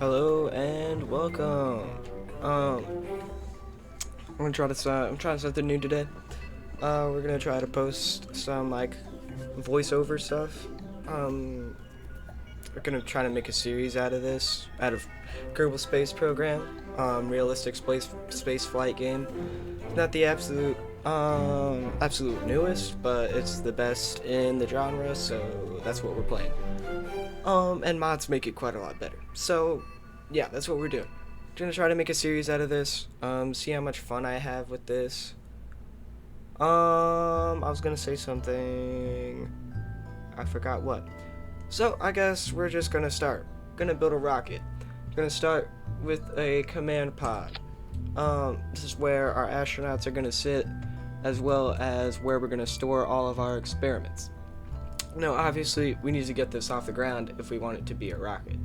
Hello and welcome. Um, I'm trying something new today. We're gonna try to post some voiceover stuff. Um, we're gonna try to make a series out of this, out of Kerbal Space Program, realistic space flight game. Not the absolute newest, but it's the best in the genre, so that's what we're playing. And mods make it quite a lot better. So, yeah, that's what we're doing. Gonna try to make a series out of this. See how much fun I have with this. I was gonna say something. I forgot what. So, I guess we're just gonna start. Gonna build a rocket. Gonna start with a command pod. This is where our astronauts are gonna sit, as well as where we're gonna store all of our experiments. Now, obviously, we need to get this off the ground if we want it to be a rocket.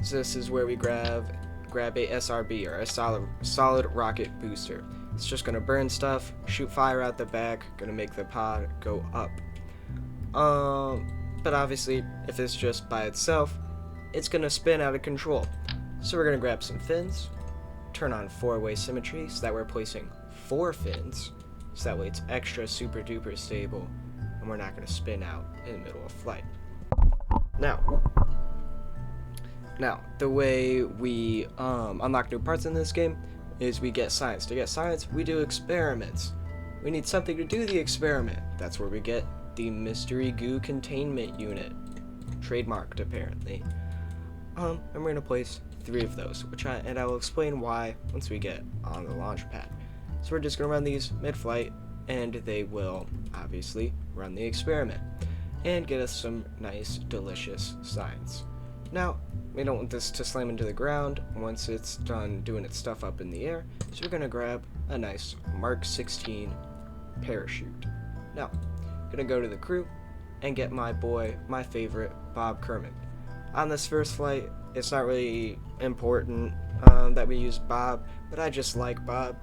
So this is where we grab a SRB, or a solid rocket booster. It's just gonna burn stuff, shoot fire out the back, gonna make the pod go up. But obviously, if it's just by itself, it's gonna spin out of control. So we're gonna grab some fins, turn on 4-way symmetry so that we're placing 4 fins, so that way it's extra super duper stable, and we're not gonna spin out in the middle of flight. Now, the way we unlock new parts in this game is we get science. To get science, we do experiments. We need something to do the experiment. That's where we get the mystery goo containment unit. Trademarked, apparently. And we're gonna place 3 of those, and I will explain why once we get on the launch pad. So we're just gonna run these mid-flight, and they will obviously run the experiment and get us some nice, delicious science. Now, we don't want this to slam into the ground once it's done doing its stuff up in the air, so we're gonna grab a nice Mark 16 parachute. Now, I'm gonna go to the crew and get my favorite, Bob Kermit. On this first flight, it's not really important that we use Bob, but I just like Bob.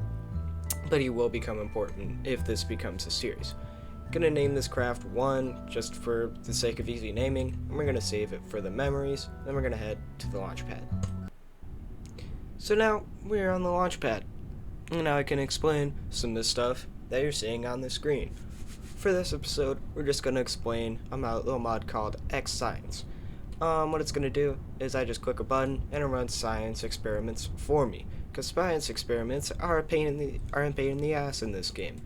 But he will become important if this becomes a series. Gonna name this craft 1 just for the sake of easy naming, and we're gonna save it for the memories, then we're gonna head to the launch pad. So now we're on the launch pad, and now I can explain some of the stuff that you're seeing on the screen. For this episode, we're just gonna explain a little mod called X Science. What it's gonna do is I just click a button and it runs science experiments for me, because science experiments are a pain in the ass in this game.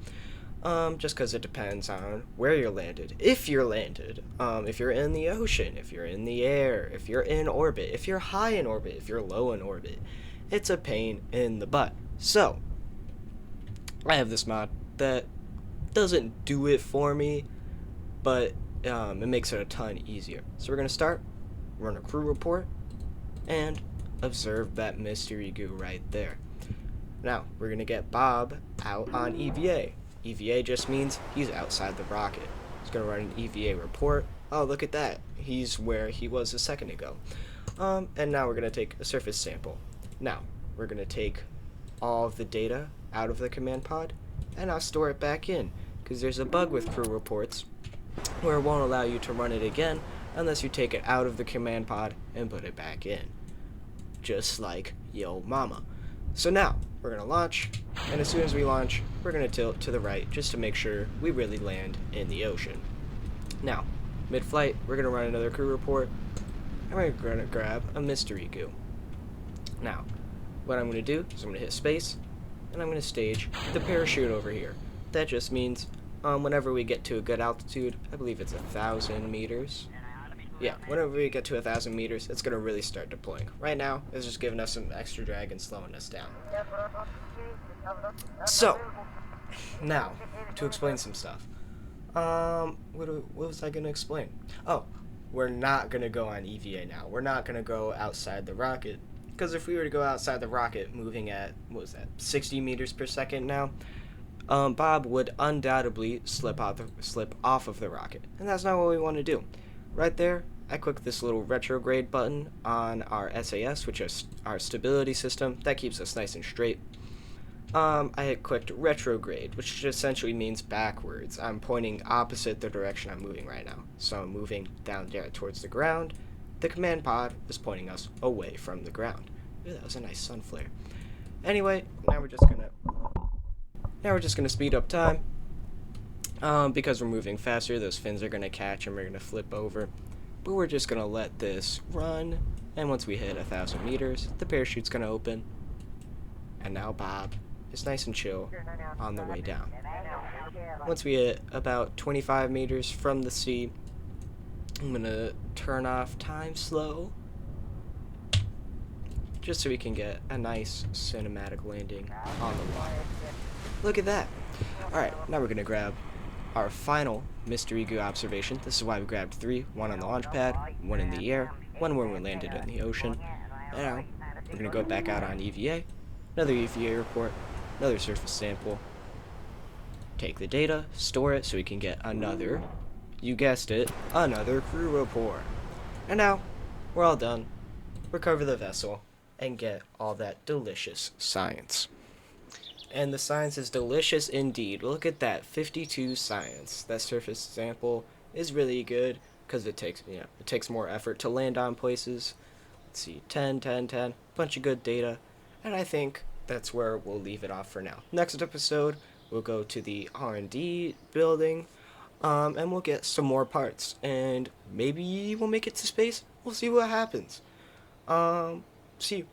Just because it depends on where you're landed. If you're landed, if you're in the ocean, if you're in the air, if you're in orbit, if you're high in orbit, if you're low in orbit, it's a pain in the butt. So, I have this mod that doesn't do it for me, but it makes it a ton easier. So we're going to start, run a crew report, and observe that mystery goo right there. Now, we're going to get Bob out on EVA. EVA just means he's outside the rocket. He's going to run an EVA report. Oh, look at that. He's where he was a second ago. And now we're going to take a surface sample. Now, we're going to take all of the data out of the command pod, and I'll store it back in, because there's a bug with crew reports where it won't allow you to run it again unless you take it out of the command pod and put it back in. Just like yo mama. So now, we're going to launch, and as soon as we launch, we're going to tilt to the right just to make sure we really land in the ocean. Now, mid-flight, we're going to run another crew report, and we're going to grab a mystery goo. Now, what I'm going to do is I'm going to hit space, and I'm going to stage the parachute over here. That just means whenever we get to a good altitude, I believe it's 1,000 meters. Yeah, whenever we get to 1,000 meters, it's going to really start deploying. Right now, it's just giving us some extra drag and slowing us down. So, now, to explain some stuff. What was I going to explain? Oh, we're not going to go on EVA now. We're not going to go outside the rocket. Because if we were to go outside the rocket, moving at, 60 meters per second now, Bob would undoubtedly slip off of the rocket. And that's not what we want to do. Right there, I click this little retrograde button on our SAS, which is our stability system. That keeps us nice and straight. I had clicked retrograde, which essentially means backwards. I'm pointing opposite the direction I'm moving right now. So I'm moving down there towards the ground, the command pod is pointing us away from the ground. Ooh, that was a nice sun flare. Anyway, now we're just gonna speed up time. Because we're moving faster, those fins are gonna catch and we're gonna flip over. But we're just gonna let this run, and once we hit 1,000 meters, the parachute's gonna open. And now Bob is nice and chill on the way down. Once we hit about 25 meters from the sea, I'm gonna turn off time slow, just so we can get a nice cinematic landing on the water. Look at that. Alright, now we're gonna grab our final mystery goo observation. This is why we grabbed 3, 1 on the launch pad, 1 in the air, 1 when we landed in the ocean. And now we're gonna go back out on EVA, another EVA report, another surface sample, take the data, store it so we can get another, you guessed it, another crew report. And now we're all done. Recover the vessel and get all that delicious science. And the science is delicious indeed. Look at that, 52 science. That surface sample is really good because it takes more effort to land on places. Let's see, 10, 10, 10, bunch of good data. And I think that's where we'll leave it off for now. Next episode, we'll go to the R&D building, and we'll get some more parts. And maybe we'll make it to space. We'll see what happens. See you.